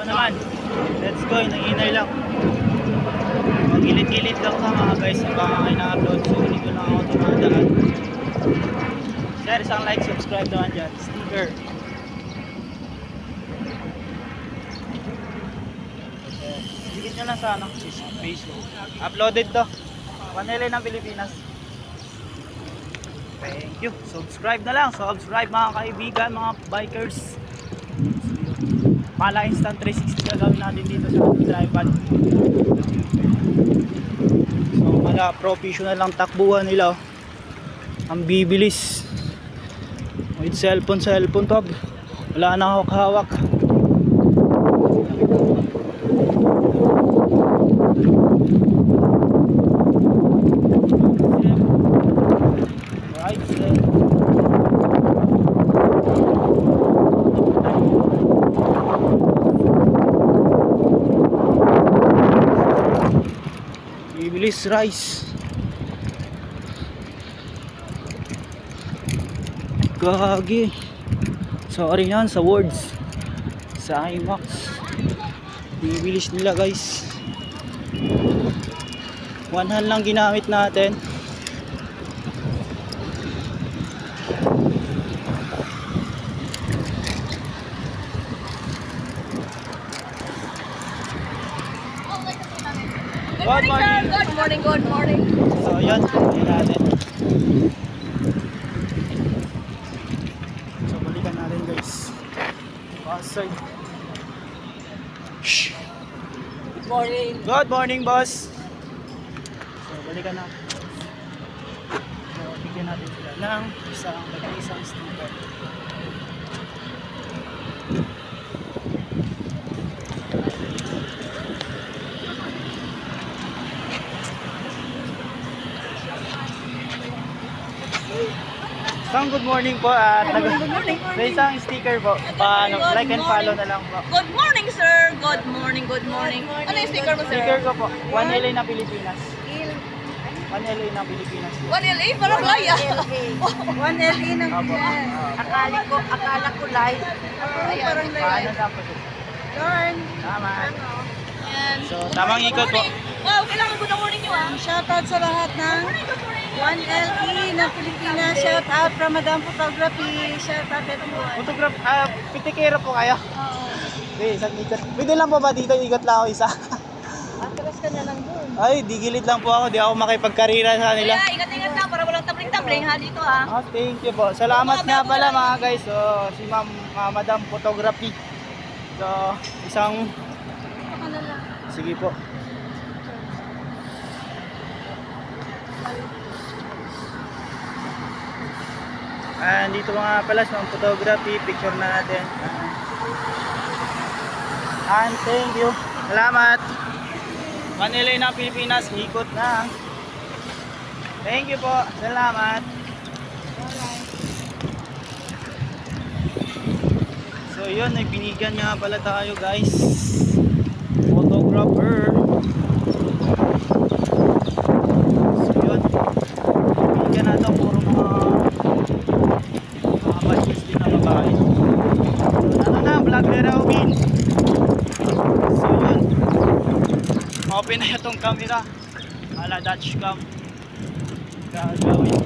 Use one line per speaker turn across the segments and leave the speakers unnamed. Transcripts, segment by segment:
naman. Let's go, nanginay lang. Magilid-gilid lang ka mga guys sa mga ina-upload. So hindi ko lang ako tumadaan. Share, isang like, subscribe naman dyan. Sticker. Dikit nyo lang sa ano, Facebook. Uploaded to. Manila ng Pilipinas. Thank you. Subscribe na lang. Subscribe mga kaibigan, mga bikers. Pala instant 360 gagawin natin dito sa ating tripod. So mga professional lang takbuhan nila. Ang bibilis. With cellphone tab. Wala na hawak-hawak. Right side. Bibilis rice. Gagi. Sorry yan sa words. Sa IMAX. Bibilis nila guys. One hand lang ginamit natin.
Good morning, sir. Good morning, good morning.
So yun, yun natin. So balikan natin guys. Outside. Shh.
Good morning.
Good morning boss. So balikan natin. So bigyan natin sila ng isang sticker. Isang good morning po at
Good morning.
may isang sticker po. Paano, like and follow na lang po.
Good morning, sir. Good morning, good morning. Ano yung sticker mo, sir?
Sticker ko po. 1 LA na Pilipinas. 1 LA na Pilipinas.
1 LA? Parang laya.
1 LE ng
Opo.
Pinas. Akala ko live. Parang
Paano
live.
na po?
Lorn.
Tama.
Yan.
So, tamang
Good
ikot po.
morning. Wow, kailangan good morning nyo, ah.
Shoutout sa lahat ng 1 LE ng Pilipinas. Shoutout from Madam Photography. Shoutout everyone.
Photograph, pitikero po kayo.
Oo.
Okay, isang ikot. Pwede lang po ba dito? Ikot lang ako isa.
Atras ka na lang doon.
Ay, di gilid lang po ako. Di ako makipagkarira sa kanila.
Kaya, ingat-ingat lang para walang tabling-tabling, ha, dito, ha.
Ah, thank you po. Salamat nga pala mga guys. So, si Madam Photography. So, isang...
Baka na lang.
Sige po. And dito mga pala sa photography, picture na natin. And thank you. Salamat. Manila na Pilipinas, ikot na. Thank you po. Salamat. So yun, ay binigyan nga pala tayo guys. Photographer. So yun. Binigyan natin puro mga budgets din na babae. So ano na, vlogger Robin. So yun. Open na itong camera. Ala dashcam. Gagawin.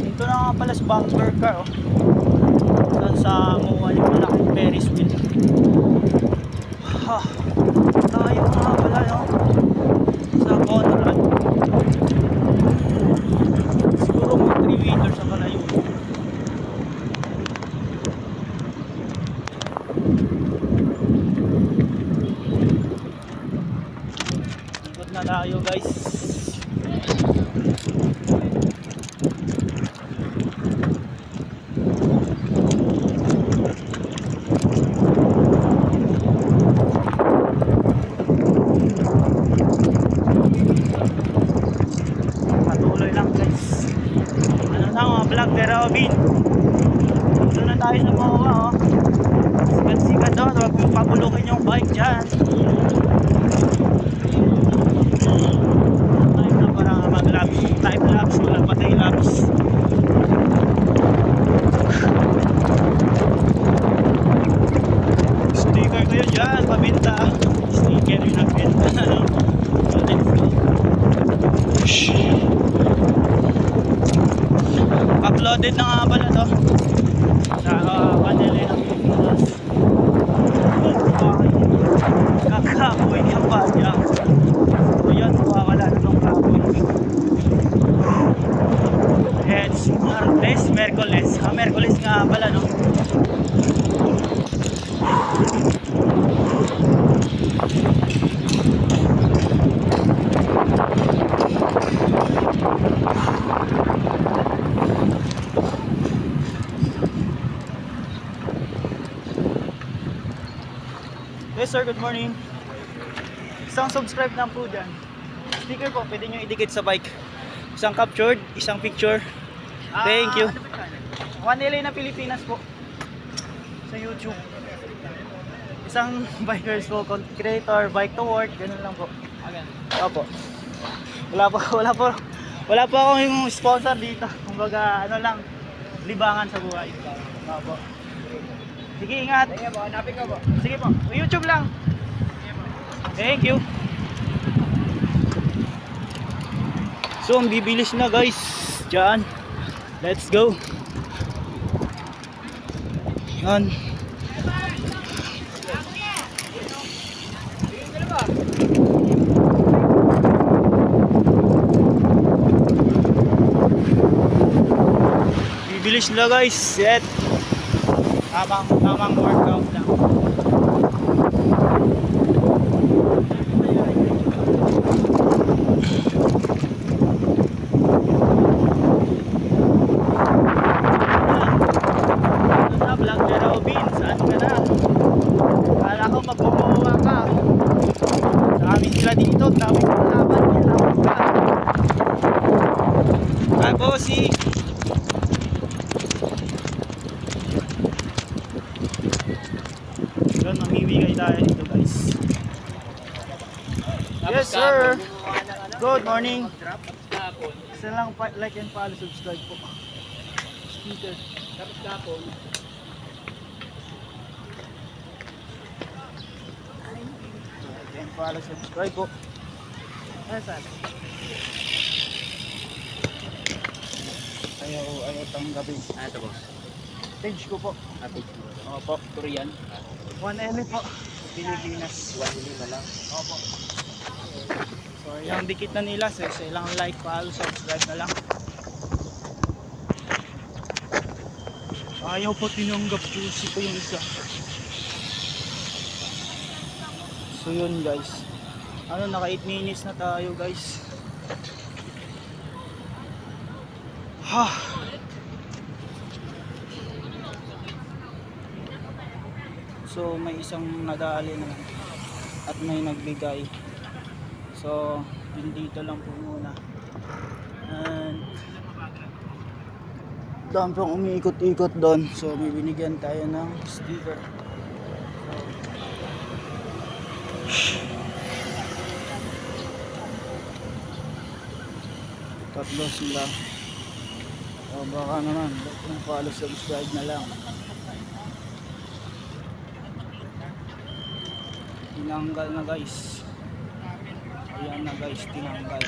Dito na nga pala sa bumper car oh. Saan sa MOA yung malaking Ferris wheel. Ha, tayo nga pala no? Sa Conrad. Siguro mga 3-wheeler sa pala yun. Ikot na tayo guys. Robin. Doon na tayo sa MOA, oh. Sikat-sikat doon. Huwag mong pabulukin yung bike dyan. Time na para mag-lapse. Time lapse, wala pa day lapse. Sticker ko yun dyan, pabinta. Sticker yung nagbenta. So let's go. Uploaded na nga pala to sa panele ng Pilipinas. Kakakoy niya pa niya. So yun, mawawala na tong kakoy. It's Martes, Merkules. Merkules nga pala, no? Yes sir, good morning. Isang subscribe na po dyan. Sticker po, pwede nyo idikit sa bike. Isang captured, isang picture. Thank you. 1LA na Pilipinas po. Sa YouTube. Isang bikers po, content creator, bike to work, ganun lang po. Opo. Wala po akong sponsor dito. Kumbaga, ano lang, libangan sa buhay. Opo. Sige, ingat. Sige po, hanapin ko po. Sige po, YouTube lang. Thank you. So, ang bibilis na guys. Diyan. Let's go. Yan. Bibilis na guys. Set. Tamang workout lang. Vlog ni Robin, saan ka na? Kala ko magbubuwa ka. Dami sila dito, dami sila laban. Hi bossy. Yun, mamimigay tayo dito guys. Yes sir. Good morning. Isa lang like and follow, subscribe po. Sticker. Tapos kapon. Like and follow, subscribe po. Saan? Ayaw tanggapin. Ito boss. Page ko po. Page ko. Opo. Korean. 1LA po. Pilipinas. 1LA na lang. Opo. So yung dikit na nila. So ilang like, follow, subscribe na lang. Ayaw po tinanggap. Juicy po yung isa. So yun guys. Ano, naka 8 minutes na tayo guys. Ha. So may isang nadali na at may nagbigay. So dito lang po muna. And dami pong umiikot-ikot doon. So may binigyan tayo ng sticker. Tatlo sila. O baka naman, kung follow, subscribe na lang. Tinanggal na guys. Ayan na guys, tinanggal.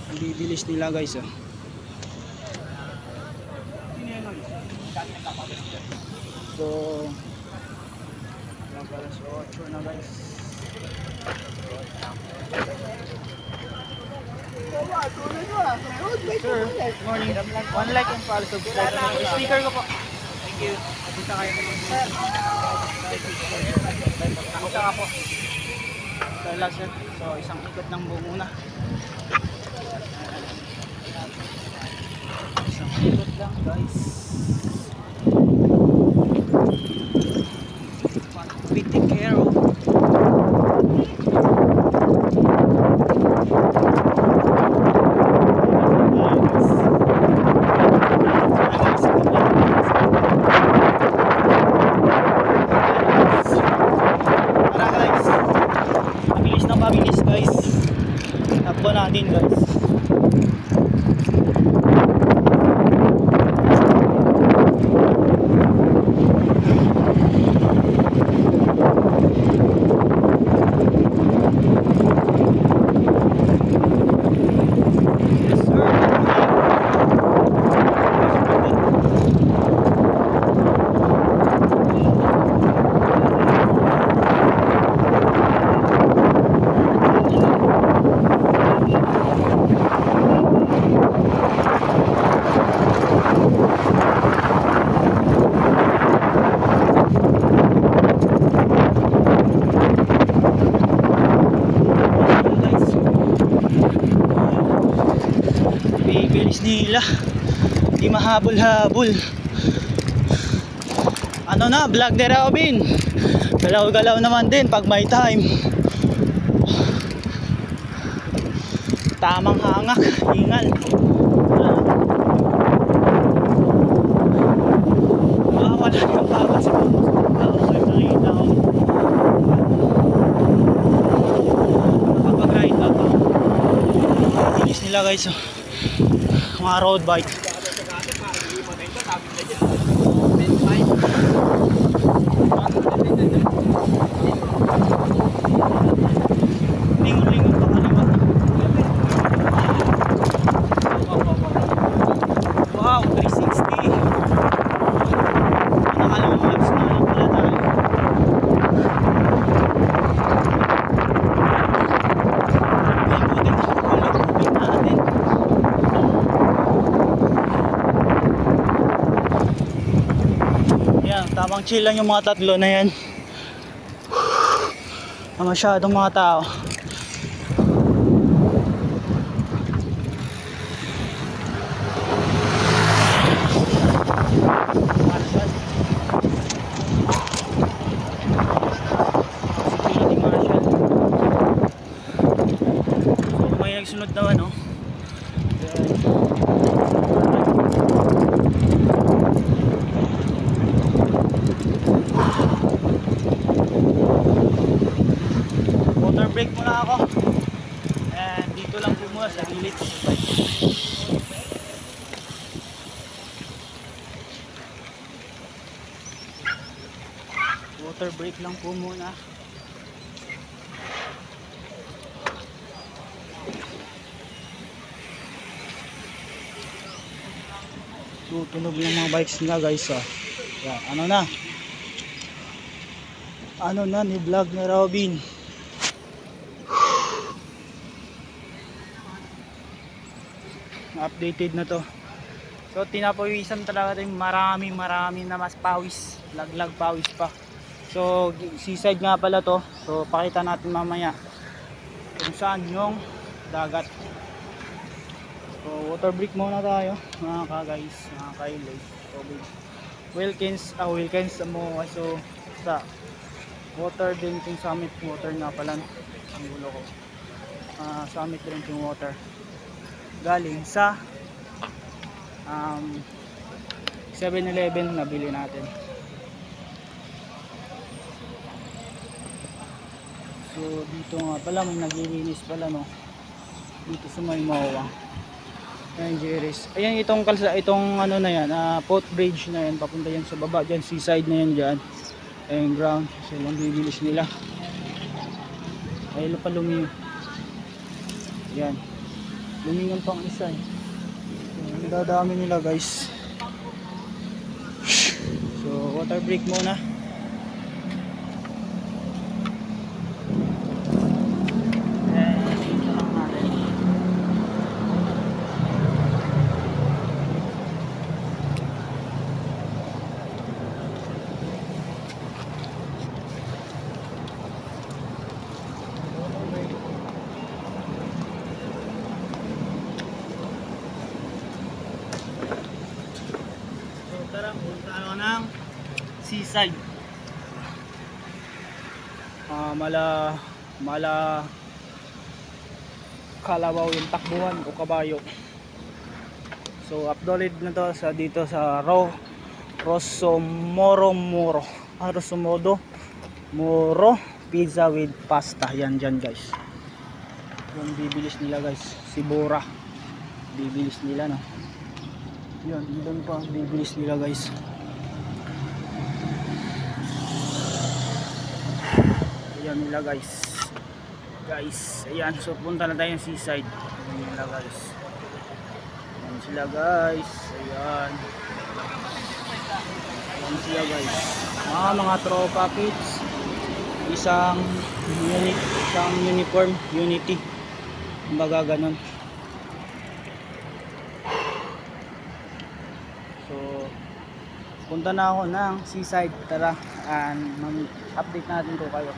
Ang bibilis nila guys oh. So alas 8 na guys. Sir, good morning. One like and follow, subscribe. Speaker ko po. Thank you. Dito kayo naman. Sir. Ako ka po. So last sir. So isang ikot ng buo muna. Isang ikot lang guys. Pretty care. nila. Di mahabol-habol. Ano na, vlog ni Robin. Galaw-galaw naman din pag may time. Tamang hangak, hingal. Wala yung pagod sa okay, nakita ko. Kapag-ride na to. Bilis nila guys. Oh. Mga road bike. Lingon-lingon pa kaliwa. Wow, 360. Nakalawang laps na lang pala tayo. Ay, buti na kulog natin. Yan, tamang chill lang yung mga tatlo na yan. Masyadong mga tao. Security marshal. So may nagsunod naman, no? Water break muna ako. And dito lang po muna sa gilid. Water break lang po muna. Tutunog yung mga bikes nila guys. Yan, ano na ni vlog ni Robin. Updated na to. So tinapawisan talaga yung marami na mas pawis. Laglag pawis pa. So seaside nga pala to. So pakita natin mamaya kung saan yung dagat. So water break muna tayo mga ka-guys, mga ka-ilay. So Wilkins mo so sa water drinking summit water nga pala ang gulo ko. Summit drinking water galing sa 7-Eleven nabili natin. So dito nga pala may naglilinis pala, no, dito sa may Mawa. Ayan, Jerry's. Ayan, itong ano na yan, footbridge na yan, papunta yan sa baba dyan, seaside na yan dyan. Ayan, ground. So lang bibilis nila. Ayun pa lumiyo. Yan, lumingan pang isa eh. Ang dadami nila guys. So water break muna. Dito lang natin. Tara, punta ako ng seaside. Mala kalabaw yung takbuhan o kabayo. So uploaded na to sa dito sa Rosomodo Moro pizza with pasta. Yan dyan guys. Yung bibilis nila guys, si Bora. Bibilis nila, no. Yan, ilan pa bibilis nila guys. Ayan nila guys. Ayan, so punta na tayo sa seaside. Ayan nila guys. Ayan sila guys. Ayan. Ayan sila guys. Mga tropa kids. Isang uniform, unity. Kumbaga ganun. So punta na ako ng seaside. Tara, and update natin ko kayo.